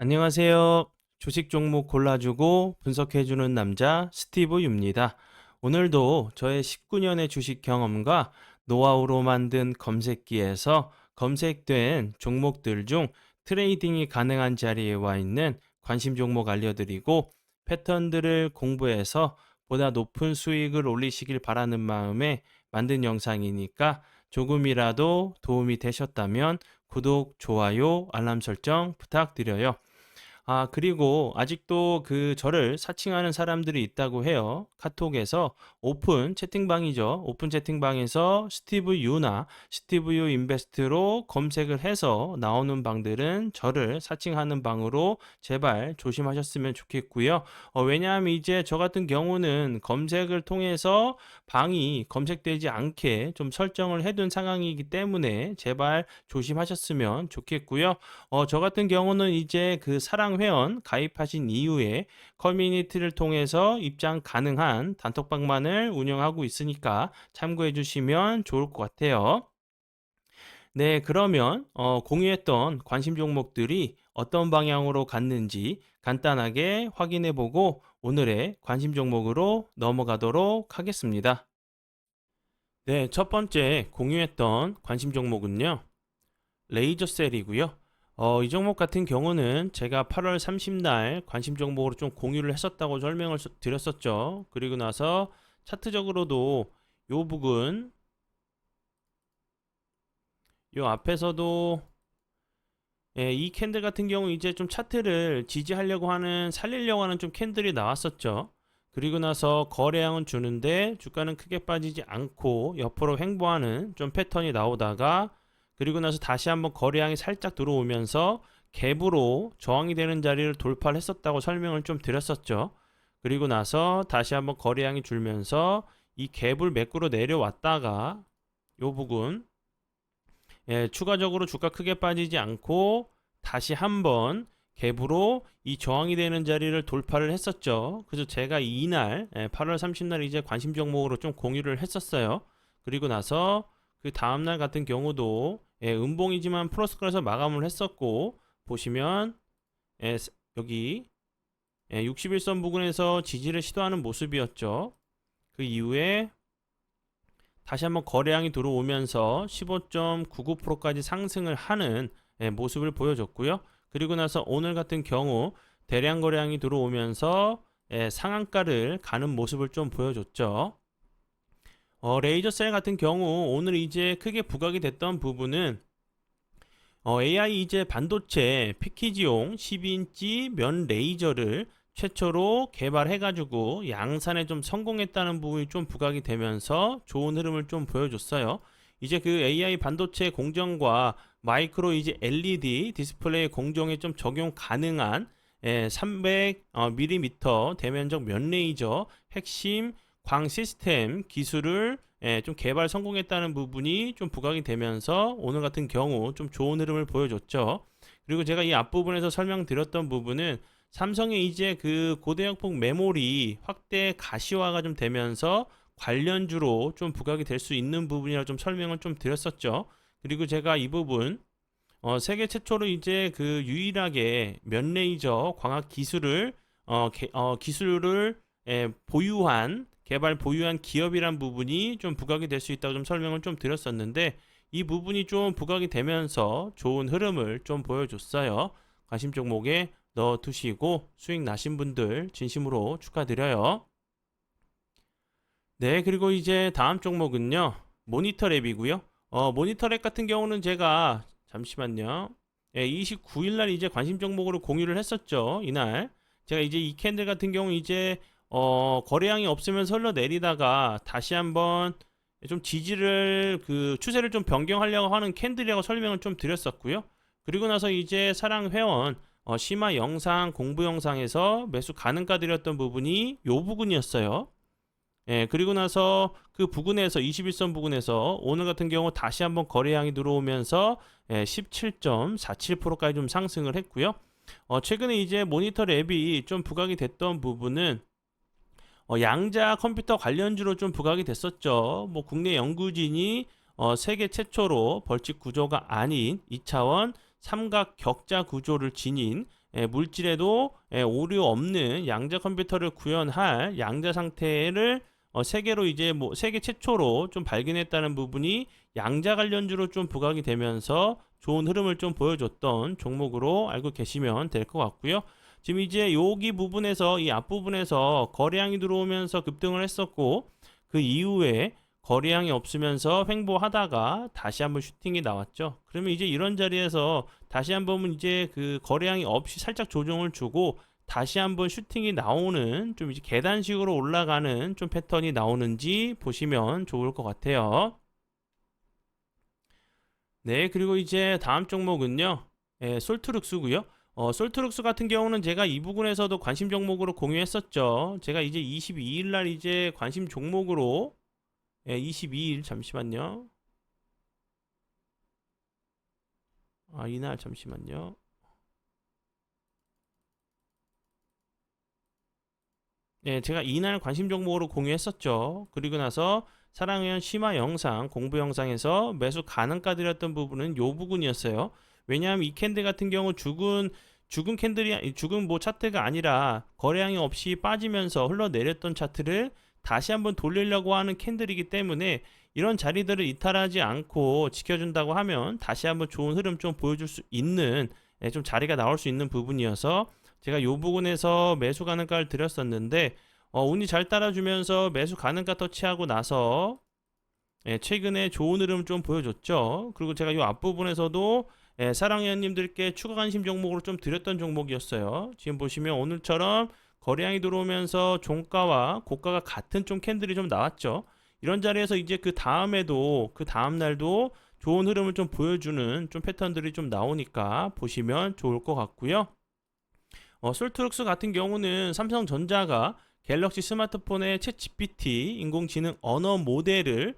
안녕하세요. 주식 종목 골라주고 분석해주는 남자 스티브 유입니다. 오늘도 저의 19년의 주식 경험과 노하우로 만든 검색기에서 검색된 종목들 중 트레이딩이 가능한 자리에 와 있는 관심 종목 알려드리고 패턴들을 공부해서 보다 높은 수익을 올리시길 바라는 마음에 만든 영상이니까 조금이라도 도움이 되셨다면 구독, 좋아요, 알람 설정 부탁드려요. 그리고 아직도 저를 사칭하는 사람들이 있다고 해요. 카톡에서 오픈 채팅방이죠. 오픈 채팅방에서 스티브 유나 스티브 유 인베스트로 검색을 해서 나오는 방들은 저를 사칭하는 방으로 제발 조심하셨으면 좋겠고요. 왜냐하면 이제 저 같은 경우는 검색을 통해서 방이 검색되지 않게 좀 설정을 해둔 상황이기 때문에 제발 조심하셨으면 좋겠고요. 저 같은 경우는 이제 사랑 회원 가입하신 이후에 커뮤니티를 통해서 입장 가능한 단톡방만을 운영하고 있으니까 참고해 주시면 좋을 것 같아요. 네, 그러면 공유했던 관심 종목들이 어떤 방향으로 갔는지 간단하게 확인해 보고 오늘의 관심 종목으로 넘어가도록 하겠습니다. 네, 첫 번째 공유했던 관심 종목은요. 레이저셀이고요. 이 종목 같은 경우는 제가 8월 30날 관심 종목으로 좀 공유를 했었다고 설명을 드렸었죠. 그리고 나서 차트적으로도 요 부분, 요 앞에서도 이 캔들 같은 경우 이제 좀 차트를 지지하려고 하는, 살리려고 하는 좀 캔들이 나왔었죠. 그리고 나서 거래량은 주는데 주가는 크게 빠지지 않고 옆으로 횡보하는 좀 패턴이 나오다가 그리고 나서 다시 한번 거래량이 살짝 들어오면서 갭으로 저항이 되는 자리를 돌파를 했었다고 설명을 좀 드렸었죠. 그리고 나서 다시 한번 거래량이 줄면서 이 갭을 매꾸러 내려왔다가 요 부분 추가적으로 주가 크게 빠지지 않고 다시 한번 갭으로 이 저항이 되는 자리를 돌파를 했었죠. 그래서 제가 이날 8월 30날 이제 관심 종목으로 좀 공유를 했었어요. 그리고 나서 그 다음날 같은 경우도 음봉이지만 플러스권에서 마감을 했었고 보시면 여기 61선 부근에서 지지를 시도하는 모습이었죠. 그 이후에 다시 한번 거래량이 들어오면서 15.99%까지 상승을 하는 모습을 보여줬고요. 그리고 나서 오늘 같은 경우 대량 거래량이 들어오면서 상한가를 가는 모습을 좀 보여줬죠. 레이저셀 같은 경우 오늘 이제 크게 부각이 됐던 부분은 AI 이제 반도체 패키지용 12인치 면 레이저를 최초로 개발해가지고 양산에 좀 성공했다는 부분이 좀 부각이 되면서 좋은 흐름을 좀 보여줬어요. 이제 그 AI 반도체 공정과 마이크로 이제 LED 디스플레이 공정에 좀 적용 가능한 300mm 대면적 면 레이저 핵심 광 시스템 기술을 좀 개발 성공했다는 부분이 좀 부각이 되면서 오늘 같은 경우 좀 좋은 흐름을 보여줬죠. 그리고 제가 이 앞부분에서 설명드렸던 부분은 삼성의 이제 그 고대역폭 메모리 확대 가시화가 좀 되면서 관련주로 좀 부각이 될 수 있는 부분이라 좀 설명을 좀 드렸었죠. 그리고 제가 이 부분 세계 최초로 이제 그 유일하게 면 레이저 광학 기술을 기술을 보유한 개발 보유한 기업이란 부분이 좀 부각이 될 수 있다고 좀 설명을 좀 드렸었는데 이 부분이 좀 부각이 되면서 좋은 흐름을 좀 보여줬어요. 관심 종목에 넣어 두시고 수익 나신 분들 진심으로 축하드려요. 네, 그리고 이제 다음 종목은요. 모니터랩이고요. 모니터랩 같은 경우는 제가 잠시만요. 29일 날 이제 관심 종목으로 공유를 했었죠. 이날. 제가 이제 이 캔들 같은 경우 이제 거래량이 없으면서 흘러내리다가 다시 한번 좀 지지를 추세를 좀 변경하려고 하는 캔들이라고 설명을 좀 드렸었고요. 그리고 나서 이제 사랑 회원 심화 영상 공부 영상에서 매수 가능가 드렸던 부분이 요 부분이었어요. 그리고 나서 그 부근에서 21선 부근에서 오늘 같은 경우 다시 한번 거래량이 들어오면서 17.47%까지 좀 상승을 했고요. 최근에 이제 모니터 랩이 좀 부각이 됐던 부분은 양자 컴퓨터 관련주로 좀 부각이 됐었죠. 뭐 국내 연구진이 세계 최초로 벌집 구조가 아닌 2차원 삼각 격자 구조를 지닌 물질에도 오류 없는 양자 컴퓨터를 구현할 양자 상태를 세계로 이제 뭐 세계 최초로 좀 발견했다는 부분이 양자 관련주로 좀 부각이 되면서 좋은 흐름을 좀 보여줬던 종목으로 알고 계시면 될 것 같고요. 지금 이제 여기 부분에서 이 앞부분에서 거래량이 들어오면서 급등을 했었고 그 이후에 거래량이 없으면서 횡보하다가 다시 한번 슈팅이 나왔죠. 그러면 이제 이런 자리에서 다시 한번 이제 그 거래량이 없이 살짝 조정을 주고 다시 한번 슈팅이 나오는 좀 이제 계단식으로 올라가는 좀 패턴이 나오는지 보시면 좋을 것 같아요. 네, 그리고 이제 다음 종목은요. 솔트룩스고요. 솔트룩스 같은 경우는 제가 이 부분에서도 관심 종목으로 공유했었죠. 제가 이제 22일 날 이제 관심 종목으로 22일 잠시만요. 이날 잠시만요. 제가 이날 관심 종목으로 공유했었죠. 그리고 나서 사랑해연 심화 영상, 공부 영상에서 매수 가능가 드렸던 부분은 요 부분이었어요. 왜냐하면 이 캔들 같은 경우 죽은 캔들이 죽은 뭐 차트가 아니라 거래량이 없이 빠지면서 흘러내렸던 차트를 다시 한번 돌리려고 하는 캔들이기 때문에 이런 자리들을 이탈하지 않고 지켜준다고 하면 다시 한번 좋은 흐름 좀 보여줄 수 있는 좀 자리가 나올 수 있는 부분이어서 제가 이 부분에서 매수 가능가를 드렸었는데 운이 잘 따라주면서 매수 가능가 터치하고 나서 최근에 좋은 흐름 좀 보여줬죠. 그리고 제가 이 앞부분에서도 사랑회원님들께 추가 관심 종목으로 좀 드렸던 종목이었어요. 지금 보시면 오늘처럼 거래량이 들어오면서 종가와 고가가 같은 좀 캔들이 좀 나왔죠. 이런 자리에서 이제 그 다음에도 그 다음 날도 좋은 흐름을 좀 보여주는 좀 패턴들이 좀 나오니까 보시면 좋을 것 같고요. 솔트룩스 같은 경우는 삼성전자가 갤럭시 스마트폰에 챗 GPT 인공지능 언어 모델을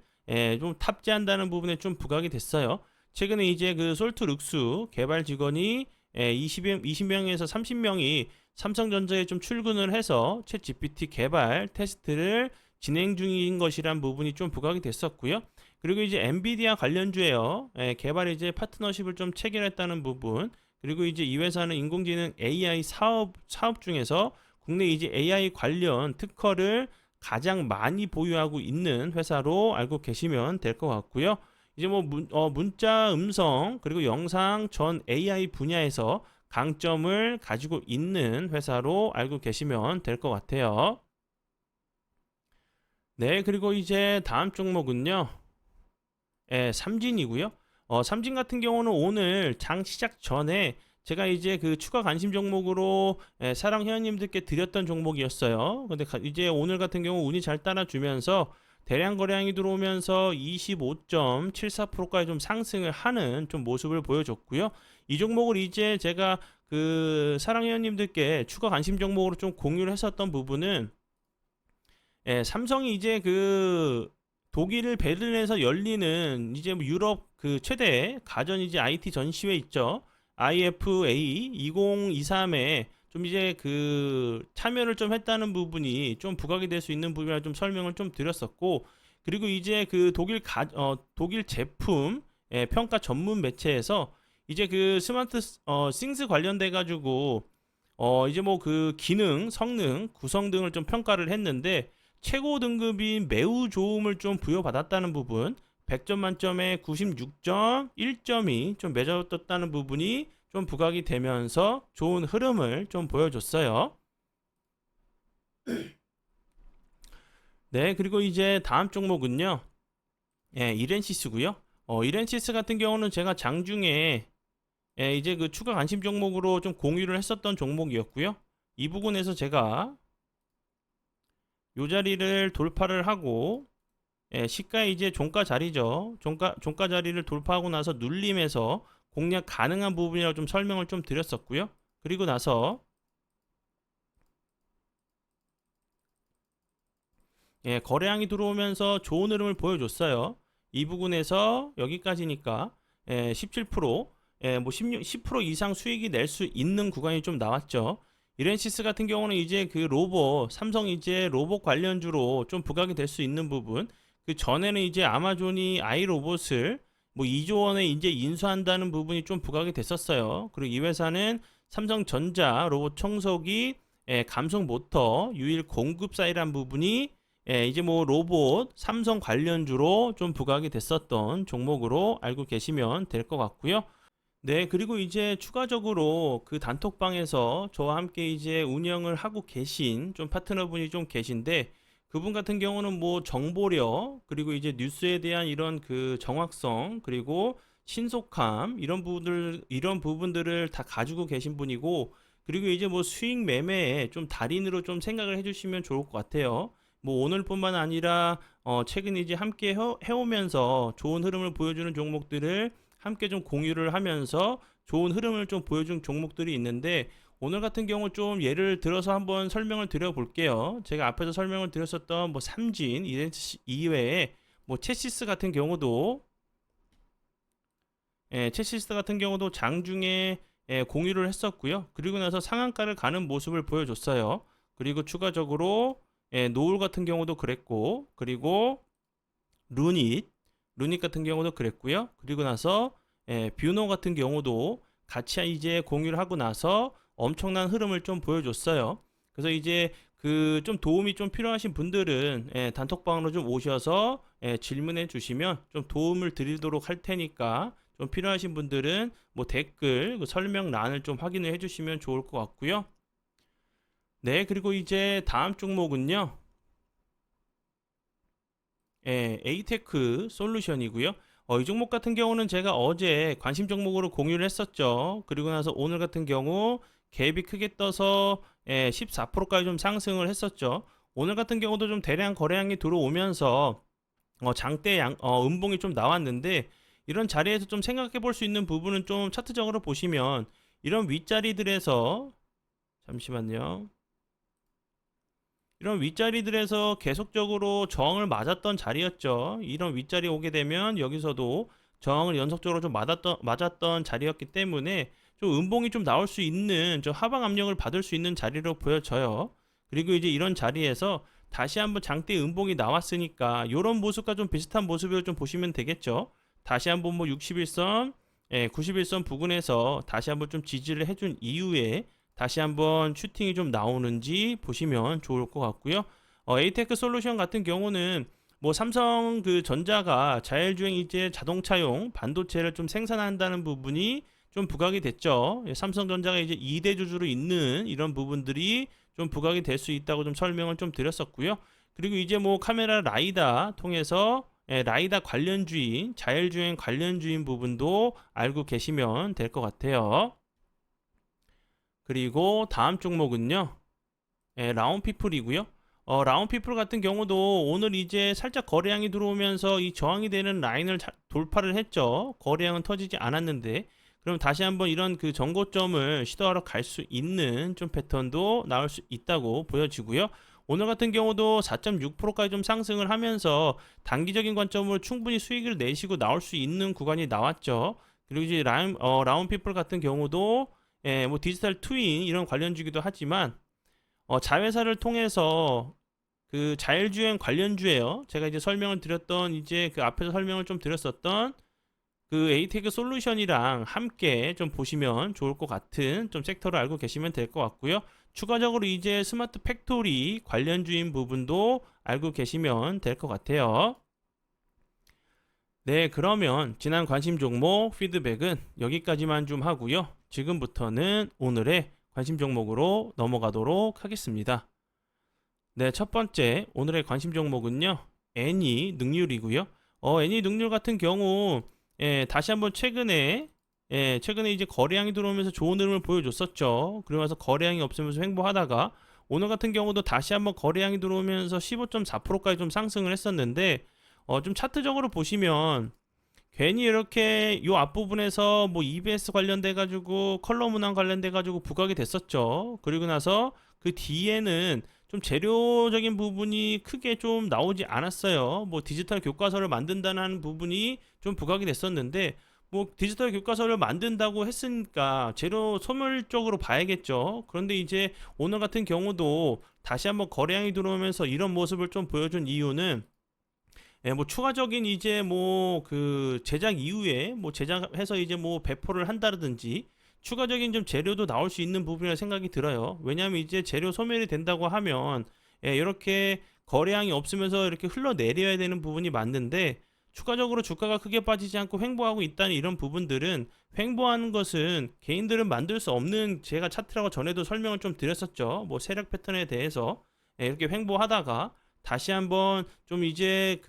좀 탑재한다는 부분에 좀 부각이 됐어요. 최근에 이제 그 솔트룩스 개발 직원이 20명에서 30명이 삼성전자에 좀 출근을 해서 챗 GPT 개발 테스트를 진행 중인 것이란 부분이 좀 부각이 됐었고요. 그리고 이제 엔비디아 관련주예요. 개발 이제 파트너십을 좀 체결했다는 부분. 그리고 이제 이 회사는 인공지능 AI 사업 중에서 국내 이제 AI 관련 특허를 가장 많이 보유하고 있는 회사로 알고 계시면 될 것 같고요. 이제 뭐 문자, 음성, 그리고 영상 전 AI 분야에서 강점을 가지고 있는 회사로 알고 계시면 될 것 같아요. 네, 그리고 이제 다음 종목은요. 삼진이고요. 삼진 같은 경우는 오늘 장 시작 전에 제가 이제 그 추가 관심 종목으로 사랑 회원님들께 드렸던 종목이었어요. 근데 이제 오늘 같은 경우 운이 잘 따라주면서 대량 거래량이 들어오면서 25.74%까지 좀 상승을 하는 좀 모습을 보여줬고요. 이 종목을 이제 제가 그 사랑 회원님들께 추가 관심 종목으로 좀 공유를 했었던 부분은 삼성이 이제 그 독일 베를린에서 열리는 이제 뭐 유럽 그 최대 가전 이제 IT 전시회 있죠. IFA 2023에 좀 이제 그 참여를 좀 했다는 부분이 좀 부각이 될 수 있는 부분이라 좀 설명을 좀 드렸었고, 그리고 이제 그 독일 제품 평가 전문 매체에서 이제 그 스마트 싱스 관련돼 가지고 이제 뭐 그 기능, 성능, 구성 등을 좀 평가를 했는데 최고 등급인 매우 좋음을 좀 부여받았다는 부분, 100점 만점에 96.1점이 좀 맺어졌다는 부분이 좀 부각이 되면서 좋은 흐름을 좀 보여줬어요. 네, 그리고 이제 다음 종목은요. 이렌시스고요. 이렌시스 같은 경우는 제가 장중에 이제 그 추가 관심 종목으로 좀 공유를 했었던 종목이었고요. 이 부분에서 제가 요 자리를 돌파를 하고 시가 이제 종가 자리죠. 종가 자리를 돌파하고 나서 눌림에서 공략 가능한 부분이라고 좀 설명을 좀 드렸었고요. 그리고 나서 거래량이 들어오면서 좋은 흐름을 보여줬어요. 이 부분에서 여기까지니까 17%, 뭐 10% 이상 수익이 낼 수 있는 구간이 좀 나왔죠. 이렌시스 같은 경우는 이제 그 삼성 이제 로봇 관련주로 좀 부각이 될 수 있는 부분, 그 전에는 이제 아마존이 아이로봇을 뭐 2조 원에 이제 인수한다는 부분이 좀 부각이 됐었어요. 그리고 이 회사는 삼성전자 로봇 청소기 감속 모터 유일 공급사이란 부분이 이제 뭐 로봇 삼성 관련주로 좀 부각이 됐었던 종목으로 알고 계시면 될 것 같고요. 네, 그리고 이제 추가적으로 그 단톡방에서 저와 함께 이제 운영을 하고 계신 좀 파트너분이 좀 계신데, 그분 같은 경우는 뭐 정보력, 그리고 이제 뉴스에 대한 이런 그 정확성, 그리고 신속함, 이런 부분들을 다 가지고 계신 분이고, 그리고 이제 뭐 수익 매매에 좀 달인으로 좀 생각을 해주시면 좋을 것 같아요. 뭐 오늘뿐만 아니라 최근 이제 함께 해오면서 좋은 흐름을 보여주는 종목들을 함께 좀 공유를 하면서 좋은 흐름을 좀 보여준 종목들이 있는데, 오늘 같은 경우 좀 예를 들어서 한번 설명을 드려 볼게요. 제가 앞에서 설명을 드렸었던 뭐 삼진 이외에 뭐 체시스 같은 경우도 체시스 같은 경우도 장중에 공유를 했었고요. 그리고 나서 상한가를 가는 모습을 보여줬어요. 그리고 추가적으로 노을 같은 경우도 그랬고, 그리고 루닛 같은 경우도 그랬고요. 그리고 나서 뷰노 같은 경우도 같이 이제 공유를 하고 나서 엄청난 흐름을 좀 보여줬어요. 그래서 이제 그 좀 도움이 좀 필요하신 분들은 단톡방으로 좀 오셔서 질문해 주시면 좀 도움을 드리도록 할 테니까, 좀 필요하신 분들은 뭐 댓글 그 설명란을 좀 확인을 해 주시면 좋을 것 같고요. 네, 그리고 이제 다음 종목은요. 에이테크 솔루션이고요. 이 종목 같은 경우는 제가 어제 관심 종목으로 공유를 했었죠. 그리고 나서 오늘 같은 경우 갭이 크게 떠서 14%까지 좀 상승을 했었죠. 오늘 같은 경우도 좀 대량 거래량이 들어오면서 장대 음봉이 좀 나왔는데, 이런 자리에서 좀 생각해 볼 수 있는 부분은 좀 차트적으로 보시면 이런 윗자리들에서, 잠시만요. 이런 윗자리들에서 계속적으로 저항을 맞았던 자리였죠. 이런 윗자리 오게 되면 여기서도 저항을 연속적으로 좀 맞았던 자리였기 때문에 좀 음봉이 좀 나올 수 있는, 좀 하방 압력을 받을 수 있는 자리로 보여져요. 그리고 이제 이런 자리에서 다시 한번 장대 음봉이 나왔으니까 이런 모습과 좀 비슷한 모습을 좀 보시면 되겠죠. 다시 한번 뭐 61선, 91선 부근에서 다시 한번 좀 지지를 해준 이후에 다시 한번 슈팅이 좀 나오는지 보시면 좋을 것 같고요. 에이테크 솔루션 같은 경우는 뭐 삼성 그 전자가 자율주행 이제 자동차용 반도체를 좀 생산한다는 부분이 좀 부각이 됐죠. 삼성전자가 이제 2대 주주로 있는 이런 부분들이 좀 부각이 될 수 있다고 좀 설명을 좀 드렸었고요. 그리고 이제 뭐 카메라 라이다 통해서 라이다 관련주인, 자율주행 관련주인 부분도 알고 계시면 될 것 같아요. 그리고 다음 종목은요. 라운피플이고요. 라운피플 같은 경우도 오늘 이제 살짝 거래량이 들어오면서 이 저항이 되는 라인을 돌파를 했죠. 거래량은 터지지 않았는데, 그럼 다시 한번 이런 그 정고점을 시도하러 갈 수 있는 좀 패턴도 나올 수 있다고 보여지고요. 오늘 같은 경우도 4.6%까지 좀 상승을 하면서 단기적인 관점으로 충분히 수익을 내시고 나올 수 있는 구간이 나왔죠. 그리고 이제 라운피플 같은 경우도 뭐 디지털 트윈 이런 관련주기도 하지만 자회사를 통해서 그 자율주행 관련주예요. 제가 이제 설명을 드렸던, 이제 그 앞에서 설명을 좀 드렸었던 그 에이테크 솔루션이랑 함께 좀 보시면 좋을 것 같은 좀 섹터를 알고 계시면 될 것 같고요. 추가적으로 이제 스마트 팩토리 관련주인 부분도 알고 계시면 될 것 같아요. 네, 그러면 지난 관심 종목 피드백은 여기까지만 좀 하고요. 지금부터는 오늘의 관심 종목으로 넘어가도록 하겠습니다. 네, 첫 번째 오늘의 관심 종목은요. 애니 능률이고요. 애니 능률 같은 경우 다시 한번 최근에 이제 거래량이 들어오면서 좋은 흐름을 보여줬었죠. 그러면서 거래량이 없으면서 횡보하다가 오늘 같은 경우도 다시 한번 거래량이 들어오면서 15.4%까지 좀 상승을 했었는데, 좀 차트적으로 보시면 괜히 이렇게 요 앞부분에서 뭐 EBS 관련돼 가지고 컬러 문항 관련돼 가지고 부각이 됐었죠. 그리고 나서 그 뒤에는 좀 재료적인 부분이 크게 좀 나오지 않았어요. 뭐 디지털 교과서를 만든다는 부분이 좀 부각이 됐었는데, 뭐 디지털 교과서를 만든다고 했으니까 재료 소멸적으로 봐야겠죠. 그런데 이제 오늘 같은 경우도 다시 한번 거래량이 들어오면서 이런 모습을 좀 보여준 이유는, 뭐 추가적인 이제 뭐 그 제작 이후에 뭐 제작해서 이제 뭐 배포를 한다든지, 추가적인 좀 재료도 나올 수 있는 부분이라 생각이 들어요. 왜냐하면 이제 재료 소멸이 된다고 하면 이렇게 거래량이 없으면서 이렇게 흘러내려야 되는 부분이 맞는데 추가적으로 주가가 크게 빠지지 않고 횡보하고 있다는 이런 부분들은 횡보하는 것은 개인들은 만들 수 없는 제가 차트라고 전에도 설명을 좀 드렸었죠. 뭐 세력 패턴에 대해서 이렇게 횡보하다가 다시 한번 좀 이제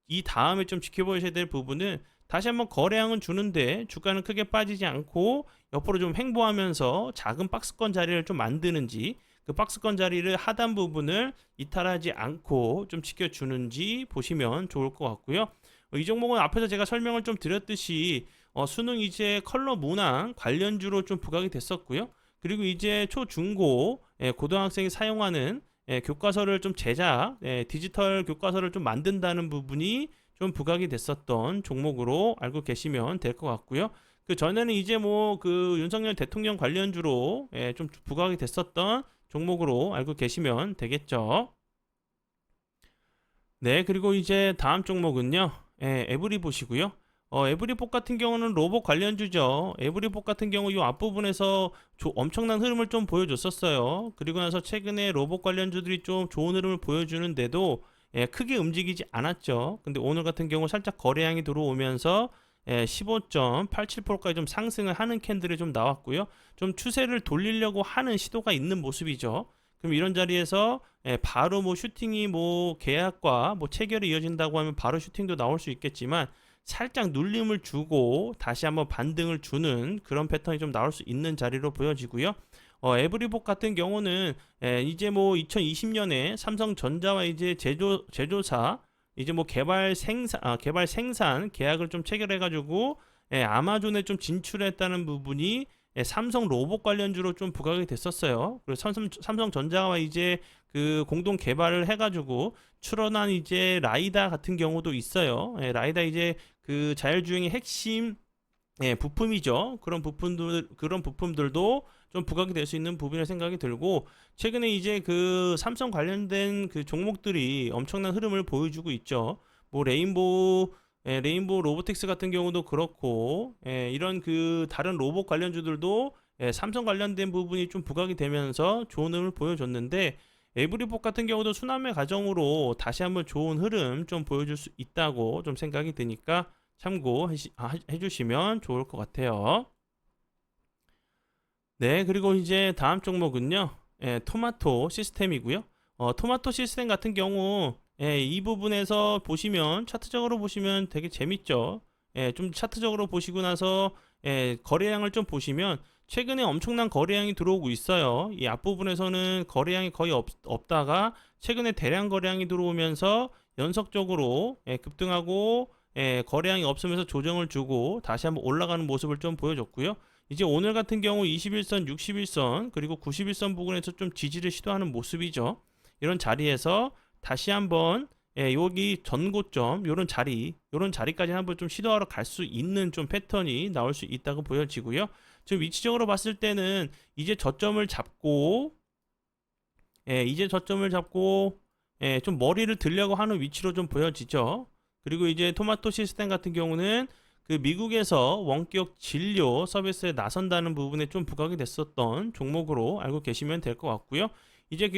이 다음에 좀 지켜보셔야 될 부분은 다시 한번 거래량은 주는데 주가는 크게 빠지지 않고 옆으로 좀 횡보하면서 작은 박스권 자리를 좀 만드는지 그 박스권 자리를 하단 부분을 이탈하지 않고 좀 지켜주는지 보시면 좋을 것 같고요. 이 종목은 앞에서 제가 설명을 좀 드렸듯이 수능 이제 컬러 문항 관련주로 좀 부각이 됐었고요. 그리고 이제 초중고 고등학생이 사용하는 교과서를 좀 제작, 디지털 교과서를 좀 만든다는 부분이 좀 부각이 됐었던 종목으로 알고 계시면 될 것 같고요. 그 전에는 이제 뭐 그 윤석열 대통령 관련주로 좀 부각이 됐었던 종목으로 알고 계시면 되겠죠. 네, 그리고 이제 다음 종목은요. 에브리 보시고요. 에브리복 같은 경우는 로봇 관련주죠. 에브리복 같은 경우 이 앞부분에서 엄청난 흐름을 좀 보여줬었어요. 그리고 나서 최근에 로봇 관련주들이 좀 좋은 흐름을 보여주는데도 크게 움직이지 않았죠. 근데 오늘 같은 경우 살짝 거래량이 들어오면서 15.87%까지 좀 상승을 하는 캔들이 좀 나왔고요. 좀 추세를 돌리려고 하는 시도가 있는 모습이죠. 그럼 이런 자리에서 바로 뭐 슈팅이 뭐 계약과 뭐 체결이 이어진다고 하면 바로 슈팅도 나올 수 있겠지만 살짝 눌림을 주고 다시 한번 반등을 주는 그런 패턴이 좀 나올 수 있는 자리로 보여지고요. 에브리복 같은 경우는 이제 뭐 2020년에 삼성전자와 이제 제조사 이제 뭐 개발 생산 계약을 좀 체결해가지고 아마존에 좀 진출했다는 부분이 삼성 로봇 관련주로 좀 부각이 됐었어요. 그래서 삼성전자와 이제 그 공동 개발을 해가지고 출원한 이제 라이다 같은 경우도 있어요. 라이다 이제 그 자율주행의 핵심 부품이죠. 그런 부품들도 좀 부각이 될 수 있는 부분이라 생각이 들고 최근에 이제 그 삼성 관련된 그 종목들이 엄청난 흐름을 보여주고 있죠. 뭐 레인보우 로보틱스 같은 경우도 그렇고 이런 그 다른 로봇 관련주들도 삼성 관련된 부분이 좀 부각이 되면서 좋은 흐름을 보여줬는데 에브리복 같은 경우도 순환매 과정으로 다시 한번 좋은 흐름 좀 보여줄 수 있다고 좀 생각이 드니까 참고해 주시면 좋을 것 같아요. 네, 그리고 이제 다음 종목은요. 토마토 시스템이고요. 토마토 시스템 같은 경우 이 부분에서 보시면 차트적으로 보시면 되게 재밌죠. 좀 차트적으로 보시고 나서 거래량을 좀 보시면 최근에 엄청난 거래량이 들어오고 있어요. 이 앞부분에서는 거래량이 거의 없다가 최근에 대량 거래량이 들어오면서 연속적으로 급등하고 거래량이 없으면서 조정을 주고 다시 한번 올라가는 모습을 좀 보여줬고요. 이제 오늘 같은 경우 21선, 61선, 그리고 91선 부근에서 좀 지지를 시도하는 모습이죠. 이런 자리에서 다시 한번 여기 전고점 요런 자리까지 한번 좀 시도하러 갈 수 있는 좀 패턴이 나올 수 있다고 보여지고요. 지금 위치적으로 봤을 때는 이제 저점을 잡고 좀 머리를 들려고 하는 위치로 좀 보여지죠. 그리고 이제 토마토 시스템 같은 경우는 그 미국에서 원격 진료 서비스에 나선다는 부분에 좀 부각이 됐었던 종목으로 알고 계시면 될 것 같고요. 이제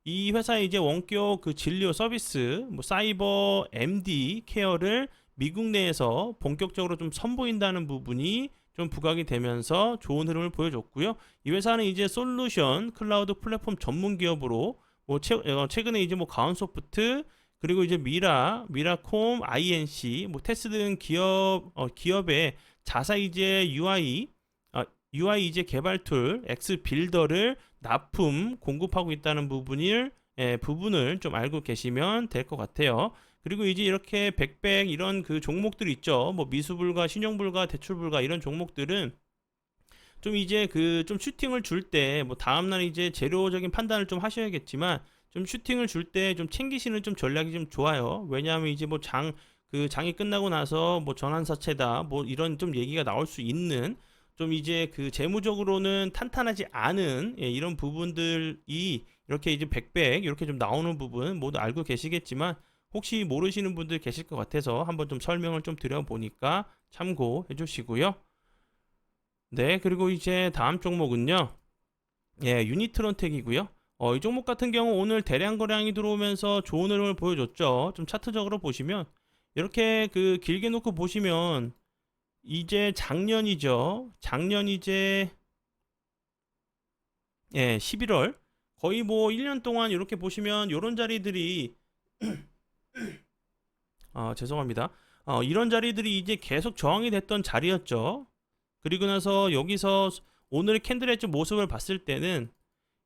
이 회사의 이제 원격 그 진료 서비스, 뭐 사이버 MD 케어를 미국 내에서 본격적으로 좀 선보인다는 부분이 좀 부각이 되면서 좋은 흐름을 보여줬고요. 이 회사는 이제 솔루션 클라우드 플랫폼 전문 기업으로 뭐 최근에 이제 뭐 가온소프트 그리고 이제 미라콤, INC, 뭐 테스 등 기업의 자사 이제 UI 이제 개발 툴 X 빌더를 납품 공급하고 있다는 부분을 좀 알고 계시면 될 것 같아요. 그리고 이제 이렇게 백백 이런 그 종목들 있죠. 뭐 미수불가, 신용불가, 대출불가 이런 종목들은 좀 이제 좀 슈팅을 줄 때 뭐 다음날 이제 재료적인 판단을 좀 하셔야겠지만 좀 슈팅을 줄 때 좀 챙기시는 좀 전략이 좀 좋아요. 왜냐하면 이제 뭐 장이 끝나고 나서 뭐 전환사채다 뭐 이런 좀 얘기가 나올 수 있는 좀 이제 재무적으로는 탄탄하지 않은 이런 부분들이 이렇게 이제 백백 이렇게 좀 나오는 부분 모두 알고 계시겠지만 혹시 모르시는 분들 계실 것 같아서 한번 좀 설명을 좀 드려보니까 참고해 주시고요. 네, 그리고 이제 다음 종목은요. 예, 유니트론텍이고요. 이 종목 같은 경우 오늘 대량 거래량이 들어오면서 좋은 흐름을 보여줬죠. 좀 차트적으로 보시면 이렇게 그 길게 놓고 보시면 이제 작년이죠. 작년 이제 11월 거의 뭐 1년 동안 이렇게 보시면 이런 자리들이 죄송합니다. 이런 자리들이 이제 계속 저항이 됐던 자리였죠. 그리고 나서 여기서 오늘 캔들 엣지 모습을 봤을 때는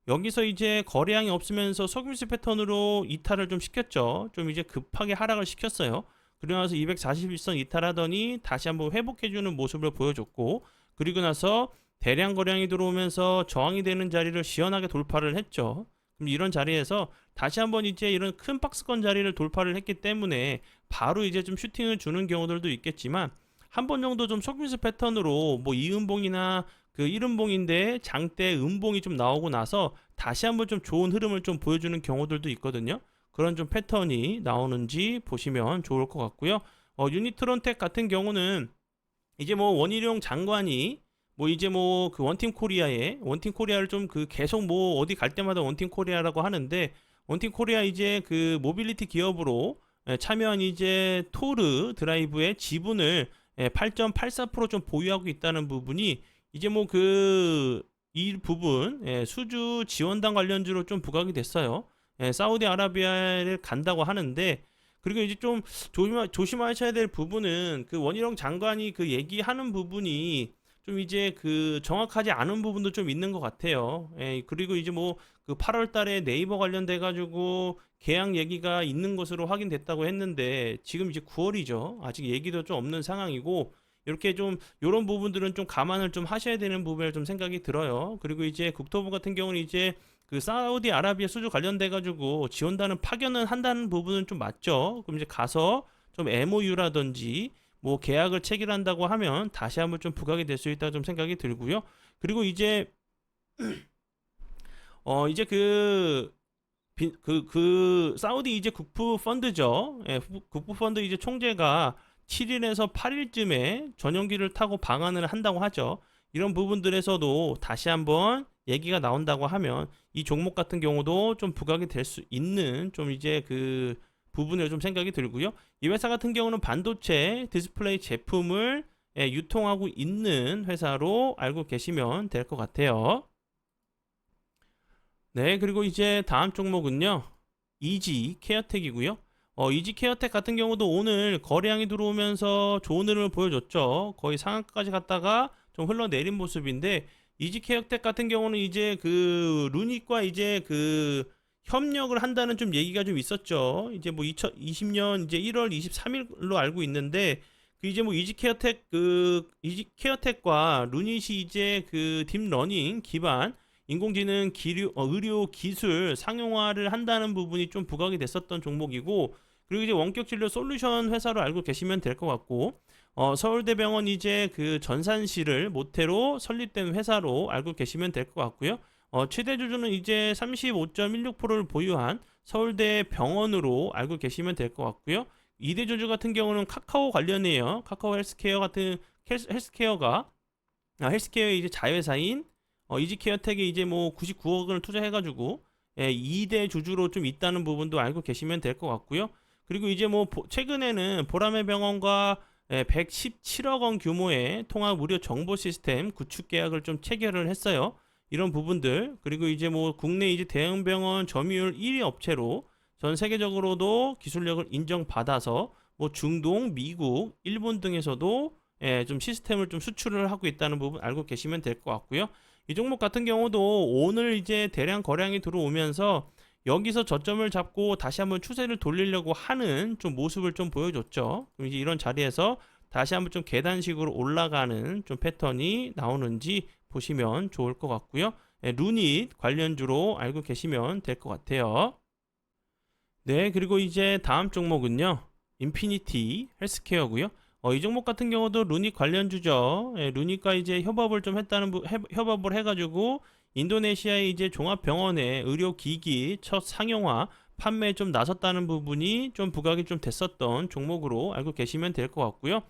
여기서 이제 거래량이 없으면서 석유수 패턴으로 이탈을 좀 시켰죠. 좀 이제 급하게 하락을 시켰어요. 그리고 나서 241선 이탈하더니 다시 한번 회복해주는 모습을 보여줬고, 그리고 나서 대량 거래량이 들어오면서 저항이 되는 자리를 시원하게 돌파를 했죠. 그럼 이런 자리에서 다시 한번 이제 이런 큰 박스권 자리를 돌파를 했기 때문에 바로 이제 좀 슈팅을 주는 경우들도 있겠지만, 한 번 정도 좀 석유수 패턴으로 뭐 이음봉이나 그 1음봉인데 장대 음봉이 좀 나오고 나서 다시 한번 좀 좋은 흐름을 좀 보여주는 경우들도 있거든요. 그런 좀 패턴이 나오는지 보시면 좋을 것 같고요. 유니트론텍 같은 경우는 이제 뭐 원희룡 장관이 뭐 이제 뭐 그 원팀 코리아를 좀 그 계속 뭐 어디 갈 때마다 원팀 코리아라고 하는데, 원팀 코리아 이제 그 모빌리티 기업으로 참여한 이제 토르 드라이브의 지분을 8.84%좀 보유하고 있다는 부분이 이제 뭐 그 이 부분 수주 지원단 관련주로 좀 부각이 됐어요. 사우디아라비아를 간다고 하는데, 그리고 이제 좀 조심하셔야 될 부분은 그 원희룡 장관이 그 얘기하는 부분이 좀 이제 그 정확하지 않은 부분도 좀 있는 것 같아요. 그리고 이제 뭐 그 8월 달에 네이버 관련돼 가지고 계약 얘기가 있는 것으로 확인됐다고 했는데 지금 이제 9월이죠. 아직 얘기도 좀 없는 상황이고, 이렇게 좀 이런 부분들은 좀 감안을 좀 하셔야 되는 부분을 좀 생각이 들어요. 그리고 이제 국토부 같은 경우는 이제 그 사우디아라비아 수주 관련돼 가지고 지원단은 파견은 한다는 부분은 좀 맞죠. 그럼 이제 가서 좀 MOU라든지 뭐 계약을 체결한다고 하면 다시 한번 좀 부각이 될 수 있다 좀 생각이 들고요. 그리고 이제 이제 사우디 이제 국부 펀드죠. 국부 펀드 이제 총재가 7일에서 8일쯤에 전용기를 타고 방한을 한다고 하죠. 이런 부분들에서도 다시 한번 얘기가 나온다고 하면 이 종목 같은 경우도 좀 부각이 될 수 있는 좀 이제 그 부분을 좀 생각이 들고요. 이 회사 같은 경우는 반도체 디스플레이 제품을 유통하고 있는 회사로 알고 계시면 될 것 같아요. 네, 그리고 이제 다음 종목은요. 이지 케어텍이고요. 이지 케어텍 같은 경우도 오늘 거래량이 들어오면서 좋은 흐름을 보여줬죠. 거의 상한가까지 갔다가 좀 흘러내린 모습인데, 이지 케어텍 같은 경우는 이제 그 루닉과 이제 그 협력을 한다는 좀 얘기가 좀 있었죠. 이제 뭐 2020년 이제 1월 23일로 알고 있는데, 그 이제 뭐 이지 케어텍과 루닛이 이제 그 딥러닝 기반 인공지능 의료 기술 상용화를 한다는 부분이 좀 부각이 됐었던 종목이고, 그리고 이제 원격 진료 솔루션 회사로 알고 계시면 될 것 같고, 서울대병원 이제 그 전산실을 모태로 설립된 회사로 알고 계시면 될 것 같고요. 최대 주주는 이제 35.16%를 보유한 서울대 병원으로 알고 계시면 될 것 같고요. 2대 주주 같은 경우는 카카오 관련이에요. 카카오 헬스케어 같은 헬스케어의 이제 자회사인 이지케어텍에 이제 뭐 99억 원을 투자해가지고 2대 주주로 좀 있다는 부분도 알고 계시면 될 것 같고요. 그리고 이제 뭐 최근에는 보라매 병원과 117억 원 규모의 통합 의료 정보 시스템 구축 계약을 좀 체결을 했어요. 이런 부분들, 그리고 이제 뭐 국내 이제 대형 병원 점유율 1위 업체로 전 세계적으로도 기술력을 인정받아서 뭐 중동, 미국, 일본 등에서도 좀 시스템을 좀 수출을 하고 있다는 부분 알고 계시면 될 것 같고요. 이 종목 같은 경우도 오늘 이제 대량 거래량이 들어오면서 여기서 저점을 잡고 다시 한번 추세를 돌리려고 하는 좀 모습을 좀 보여줬죠. 그럼 이제 이런 자리에서 다시 한번 좀 계단식으로 올라가는 좀 패턴이 나오는지 보시면 좋을 것 같고요. 루닛 관련주로 알고 계시면 될 것 같아요. 네, 그리고 이제 다음 종목은요. 인피니티 헬스케어고요. 이 종목 같은 경우도 루닛 관련주죠. 루닛과 이제 협업을 좀 협업을 해가지고 인도네시아의 이제 종합병원의 의료기기 첫 상용화 판매에 좀 나섰다는 부분이 좀 부각이 좀 됐었던 종목으로 알고 계시면 될 것 같고요.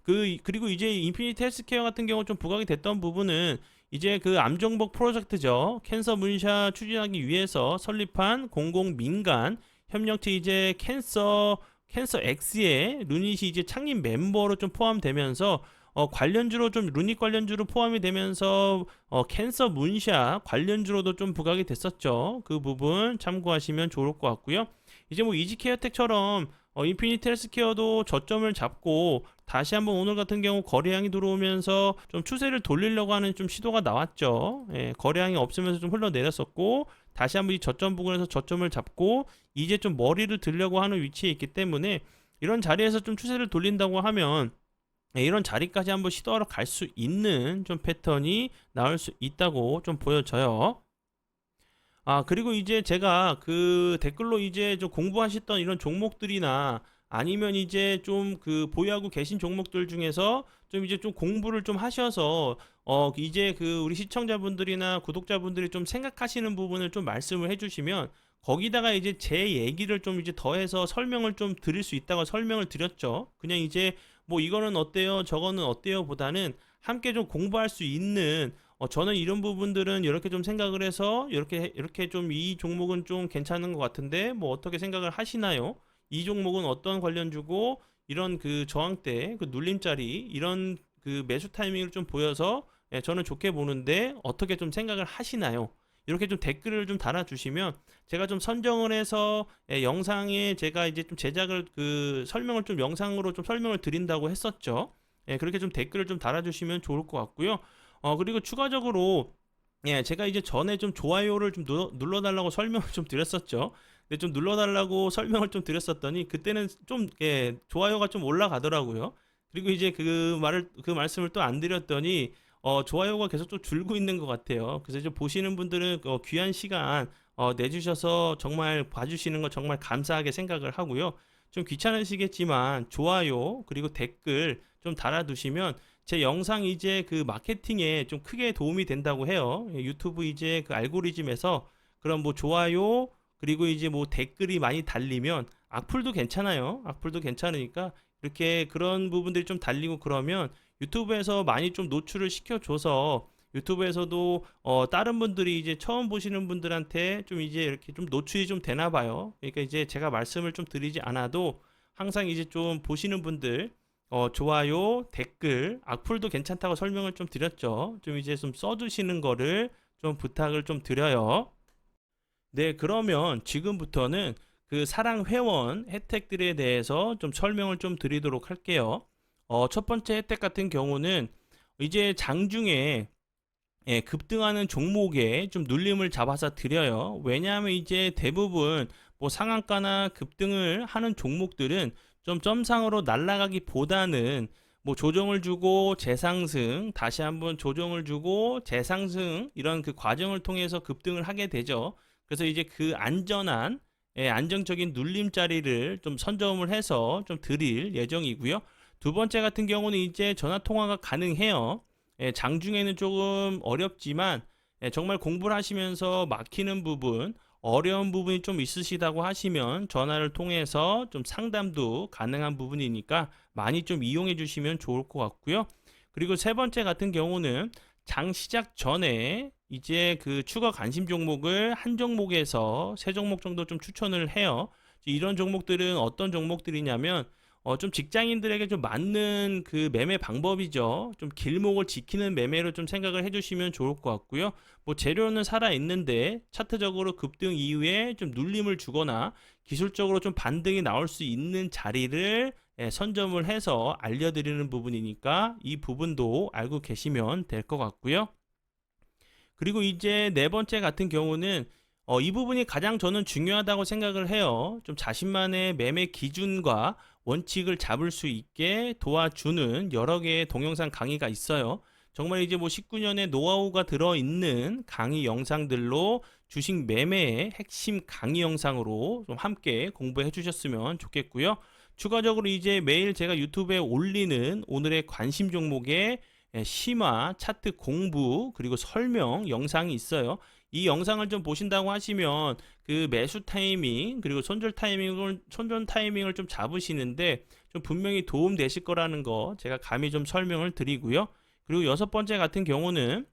그리고 이제 인피니티 헬스케어 같은 경우 좀 부각이 됐던 부분은 이제 그 암정복 프로젝트죠. 캔서 문샷 추진하기 위해서 설립한 공공 민간 협력체 이제 캔서 X의 루닛이 이제 창립 멤버로 좀 포함되면서 관련주로 좀 루닛 관련주로 포함이 되면서 캔서 문샷 관련주로도 좀 부각이 됐었죠. 그 부분 참고하시면 좋을 것 같고요. 이제 뭐 이지케어텍처럼 인피니티 헬스케어도 저점을 잡고 다시 한번 오늘 같은 경우 거래량이 들어오면서 좀 추세를 돌리려고 하는 좀 시도가 나왔죠. 예, 거래량이 없으면서 좀 흘러내렸었고 다시 한번 이 저점 부근에서 저점을 잡고 이제 좀 머리를 들려고 하는 위치에 있기 때문에 이런 자리에서 좀 추세를 돌린다고 하면 이런 자리까지 한번 시도하러 갈 수 있는 좀 패턴이 나올 수 있다고 좀 보여져요. 그리고 이제 제가 그 댓글로 이제 좀 공부하셨던 이런 종목들이나 아니면 이제 좀 그 보유하고 계신 종목들 중에서 좀 이제 좀 공부를 좀 하셔서 이제 그 우리 시청자분들이나 구독자분들이 좀 생각하시는 부분을 좀 말씀을 해주시면 거기다가 이제 제 얘기를 좀 이제 더해서 설명을 좀 드릴 수 있다고 설명을 드렸죠. 그냥 이제 뭐 이거는 어때요, 저거는 어때요 보다는 함께 좀 공부할 수 있는 저는 이런 부분들은 이렇게 좀 생각을 해서 이렇게 좀 이 종목은 좀 괜찮은 것 같은데 뭐 어떻게 생각을 하시나요? 이 종목은 어떤 관련주고 이런 그 저항대 그 눌림자리 이런 그 매수 타이밍을 좀 보여서 저는 좋게 보는데 어떻게 좀 생각을 하시나요? 이렇게 좀 댓글을 좀 달아주시면 제가 좀 선정을 해서 영상에 제가 이제 좀 제작을 그 설명을 좀 영상으로 좀 설명을 드린다고 했었죠. 그렇게 좀 댓글을 좀 달아주시면 좋을 것 같고요. 그리고 추가적으로 제가 이제 전에 좀 좋아요를 좀 눌러달라고 설명을 좀 드렸었죠. 근데 좀 눌러달라고 설명을 좀 드렸었더니 그때는 좀 좋아요가 좀 올라가더라고요. 그리고 이제 그 말씀을 또 안 드렸더니 좋아요가 계속 좀 줄고 있는 것 같아요. 그래서 이제 보시는 분들은 귀한 시간 내주셔서 정말 봐주시는 거 정말 감사하게 생각을 하고요. 좀 귀찮으시겠지만 좋아요 그리고 댓글 좀 달아두시면 제 영상 이제 그 마케팅에 좀 크게 도움이 된다고 해요. 유튜브 이제 그 알고리즘에서 그런 뭐 좋아요 그리고 이제 뭐 댓글이 많이 달리면 악플도 괜찮아요. 악플도 괜찮으니까 이렇게 그런 부분들이 좀 달리고 그러면 유튜브에서 많이 좀 노출을 시켜줘서 유튜브에서도 다른 분들이 이제 처음 보시는 분들한테 좀 이제 이렇게 좀 노출이 좀 되나 봐요. 그러니까 이제 제가 말씀을 좀 드리지 않아도 항상 이제 좀 보시는 분들 좋아요, 댓글, 악플도 괜찮다고 설명을 좀 드렸죠. 좀 이제 좀 써주시는 거를 좀 부탁을 좀 드려요. 네, 그러면 지금부터는 그 사랑 회원 혜택들에 대해서 좀 설명을 좀 드리도록 할게요. 첫 번째 혜택 같은 경우는 이제 장중에 급등하는 종목에 좀 눌림을 잡아서 드려요. 왜냐하면 이제 대부분 뭐 상한가나 급등을 하는 종목들은 좀 점상으로 날아가기보다는 뭐 조정을 주고 재상승, 다시 한번 조정을 주고 재상승 이런 그 과정을 통해서 급등을 하게 되죠. 그래서 이제 그 안정적인 눌림자리를 좀 선점을 해서 좀 드릴 예정이고요. 두 번째 같은 경우는 이제 전화 통화가 가능해요. 장중에는 조금 어렵지만 정말 공부를 하시면서 막히는 부분, 어려운 부분이 좀 있으시다고 하시면 전화를 통해서 좀 상담도 가능한 부분이니까 많이 좀 이용해 주시면 좋을 것 같고요. 그리고 세 번째 같은 경우는 장 시작 전에 이제 그 추가 관심 종목을 한 종목에서 세 종목 정도 좀 추천을 해요. 이런 종목들은 어떤 종목들이냐면 좀 직장인들에게 좀 맞는 그 매매 방법이죠. 좀 길목을 지키는 매매로 좀 생각을 해주시면 좋을 것 같고요. 뭐 재료는 살아 있는데 차트적으로 급등 이후에 좀 눌림을 주거나 기술적으로 좀 반등이 나올 수 있는 자리를 선점을 해서 알려드리는 부분이니까 이 부분도 알고 계시면 될 것 같고요. 그리고 이제 네 번째 같은 경우는 이 부분이 가장 저는 중요하다고 생각을 해요. 좀 자신만의 매매 기준과 원칙을 잡을 수 있게 도와주는 여러 개의 동영상 강의가 있어요. 정말 이제 뭐 19년의 노하우가 들어있는 강의 영상들로 주식 매매의 핵심 강의 영상으로 좀 함께 공부해 주셨으면 좋겠고요. 추가적으로 이제 매일 제가 유튜브에 올리는 오늘의 관심 종목의 심화, 차트 공부, 그리고 설명 영상이 있어요. 이 영상을 좀 보신다고 하시면 그 매수 타이밍 그리고 손절 타이밍을 좀 잡으시는데 좀 분명히 도움 되실 거라는 거 제가 감히 좀 설명을 드리고요. 그리고 여섯 번째 같은 경우는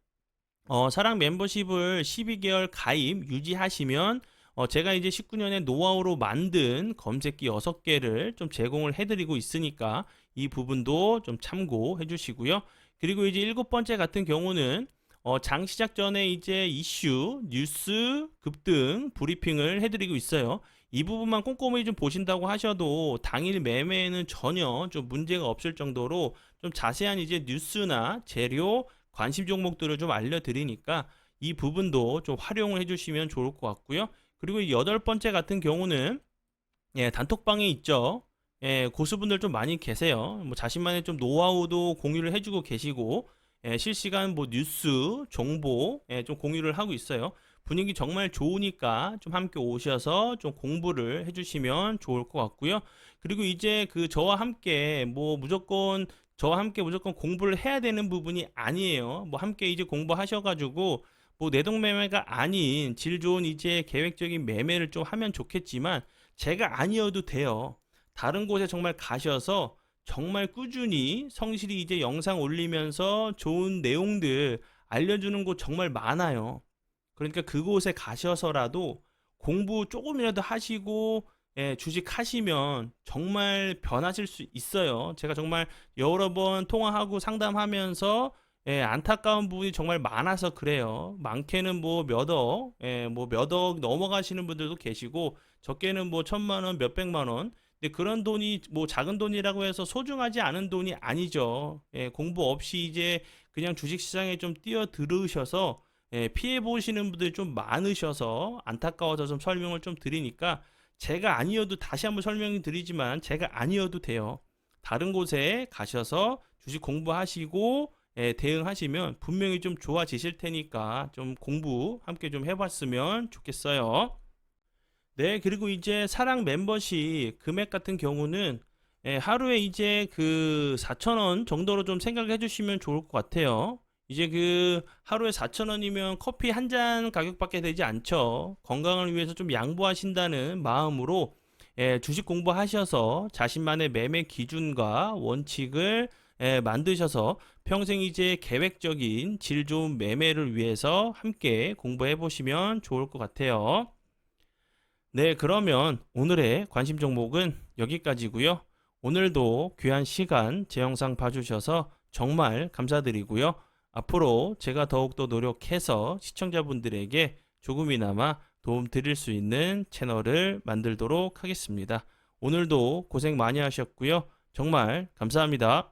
사랑 멤버십을 12개월 가입 유지하시면 제가 이제 19년에 노하우로 만든 검색기 6개를 좀 제공을 해드리고 있으니까 이 부분도 좀 참고해 주시고요. 그리고 이제 일곱 번째 같은 경우는 장 시작 전에 이제 이슈, 뉴스, 급등 브리핑을 해드리고 있어요. 이 부분만 꼼꼼히 좀 보신다고 하셔도 당일 매매에는 전혀 좀 문제가 없을 정도로 좀 자세한 이제 뉴스나 재료, 관심 종목들을 좀 알려드리니까 이 부분도 좀 활용을 해주시면 좋을 것 같고요. 그리고 여덟 번째 같은 경우는 단톡방에 있죠. 고수분들 좀 많이 계세요. 뭐 자신만의 좀 노하우도 공유를 해주고 계시고 실시간 뭐 뉴스, 정보 좀 공유를 하고 있어요. 분위기 정말 좋으니까 좀 함께 오셔서 좀 공부를 해주시면 좋을 것 같고요. 그리고 이제 그 저와 함께 무조건 공부를 해야 되는 부분이 아니에요. 뭐 함께 이제 공부하셔가지고 뭐 내동매매가 아닌 질 좋은 이제 계획적인 매매를 좀 하면 좋겠지만 제가 아니어도 돼요. 다른 곳에 정말 가셔서 정말 꾸준히 성실히 이제 영상 올리면서 좋은 내용들 알려주는 곳 정말 많아요. 그러니까 그곳에 가셔서라도 공부 조금이라도 하시고 주식 하시면 정말 변하실 수 있어요. 제가 정말 여러 번 통화하고 상담하면서 안타까운 부분이 정말 많아서 그래요. 많게는 뭐 몇 억 넘어가시는 분들도 계시고 적게는 뭐 1,000만 원, 몇백만 원. 근데 그런 돈이 뭐 작은 돈이라고 해서 소중하지 않은 돈이 아니죠. 공부 없이 이제 그냥 주식 시장에 좀 뛰어들으셔서 피해 보시는 분들이 좀 많으셔서 안타까워서 좀 설명을 좀 드리니까 제가 아니어도 다시 한번 설명을 드리지만 제가 아니어도 돼요. 다른 곳에 가셔서 주식 공부하시고 대응하시면 분명히 좀 좋아지실 테니까 좀 공부 함께 좀 해봤으면 좋겠어요. 네, 그리고 이제 사랑 멤버십 금액 같은 경우는 하루에 이제 그 4,000원 정도로 좀 생각을 해주시면 좋을 것 같아요. 이제 그 하루에 4,000원이면 커피 한 잔 가격밖에 되지 않죠. 건강을 위해서 좀 양보하신다는 마음으로 주식 공부하셔서 자신만의 매매 기준과 원칙을 만드셔서 평생 이제 계획적인 질 좋은 매매를 위해서 함께 공부해 보시면 좋을 것 같아요. 네, 그러면 오늘의 관심 종목은 여기까지고요. 오늘도 귀한 시간 제 영상 봐주셔서 정말 감사드리고요. 앞으로 제가 더욱더 노력해서 시청자분들에게 조금이나마 도움 드릴 수 있는 채널을 만들도록 하겠습니다. 오늘도 고생 많이 하셨고요. 정말 감사합니다.